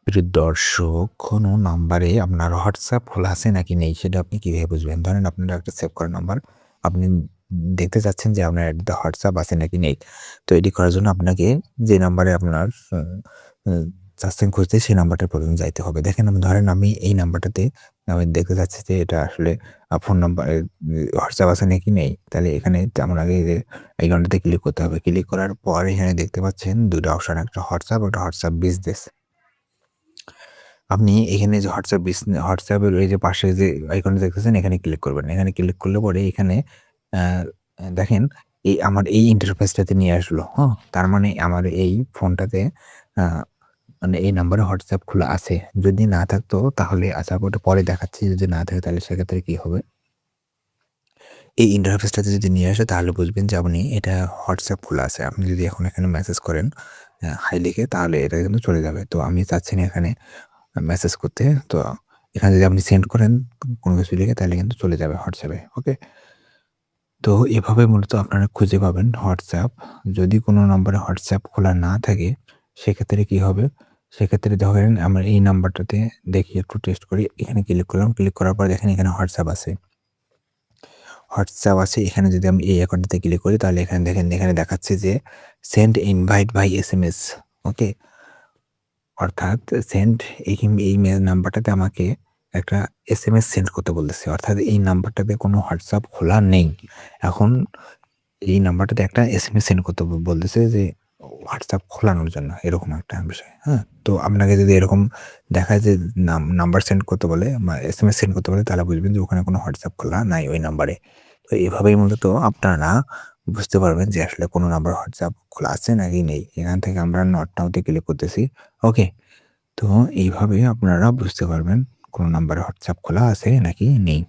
প্রিয় দর্শক, কোনো নাম্বারে আপনার WhatsApp খোলা আছে নাকি নেই সেটা আপনি কিভাবে বুঝবেন? ধরেন আপনার একটা সেভ করা নাম্বার। আপনি দেখতে চাচ্ছেন যে আপনার একটা WhatsApp আছে নাকি নেই। তো এটি করার জন্য আপনাকে যে নাম্বারে আপনার আ আ চাচ্ছেন খুঁজতে সেই নাম্বারটায় ১ম যাইতে হবে। দেখেন ধরেন আমি এই নাম্বারটাতে আমি দেখতে চাচ্ছি যে এটা আসলে ফোন নাম্বার WhatsApp আছে নাকি নেই। তাহলে এখানে আমার আগে যে আইকনটাতে ক্লিক করতে হবে। ক্লিক করার পর এখানে দেখতে পাচ্ছেন ২ টা অপশন, একটা WhatsApp, একটা WhatsApp বিজনেস। আপনি এখানে যে WhatsApp এর এই যে পাশে যে আইকনটা দেখতেছেন এখানে ক্লিক করবেন। এখানে ক্লিক করলে পরে এখানে আ দেখেন আমার এই ইন্টারফেসটাতে নিয়ে আসলো। হ্যাঁ? তার মানে আমার এই ফোনটাতে আ মানে এই নাম্বারে WhatsApp খোলা আছে। যদি না থাকতো তাহলে আচ্ছা ওটা পরে দেখাচ্ছি। যদি না থাকে তাহলে সেক্ষেত্রে কি হবে? এই ইন্টারফেসটাতে যদি নিয়ে আসে তাহলে বুঝবেন যে আপনি এটা WhatsApp খোলা আছে। আপনি যদি এখন এখানে মেসেজ করেন হাই লিখে তাহলে এটা কিন্তু চলে যাবে। তো আমি চাচ্ছি না এখানে মেসেজ করতে। তো এখানে যদি আপনি সেন্ড করেন কোনো কিছু লিখে তাহলে কিন্তু চলে যাবে WhatsApp এ। ওকে? তো এভাবে মূলত আপনারা খুঁজে পাবেন WhatsApp। যদি কোনো নম্বরে WhatsApp খোলা না থাকে সেক্ষেত্রে কি হবে? সেক্ষেত্রে ধরেন আমার এই নাম্বারটাতে দেখি একটু টেস্ট করি। এখানে ক্লিক করলাম। ক্লিক করার পর দেখেন এখানে WhatsApp আছে। WhatsApp আছে। এখানে যদি আমি এই অ্যাকাউন্টটাতে ক্লিক করি তাহলে এখানে দেখেন এখানে দেখাচ্ছে যে সেন্ড ইনভাইট বাই এসএমএস। ওকে? অর্থাৎ সেন্ড এই নাম্বারটাতে আমাকে একটা এসএমএস সেন্ড করতে বলতেছে। অর্থাৎ এই নাম্বারটাতে কোনো WhatsApp খোলা নেই। এখন এই নাম্বারটাতে একটা এসএমএস সেন্ড করতে বলতেছে যে WhatsApp খোলানোর জন্য, এরকম একটা বিষয়। হ্যাঁ? তো আপনাকে যদি এরকম দেখায় যে নাম্বার সেন্ড করতে বলে বা এসএমএস সেন্ড করতে বলে তাহলে বুঝবেন যে ওখানে কোনো WhatsApp খোলা নাই ওই নাম্বারে। তো এভাবেই মূলত আপনারা বুঝতে পারবেন যে আসলে কোনো নাম্বার WhatsApp খোলা আছে নাকি নেই। এখান থেকে আমরা নট নাও তে ক্লিক করতেছি। ওকে? তো এইভাবে আপনারা বুঝতে পারবেন কোন নাম্বারে WhatsApp খোলা আছে নাকি নেই।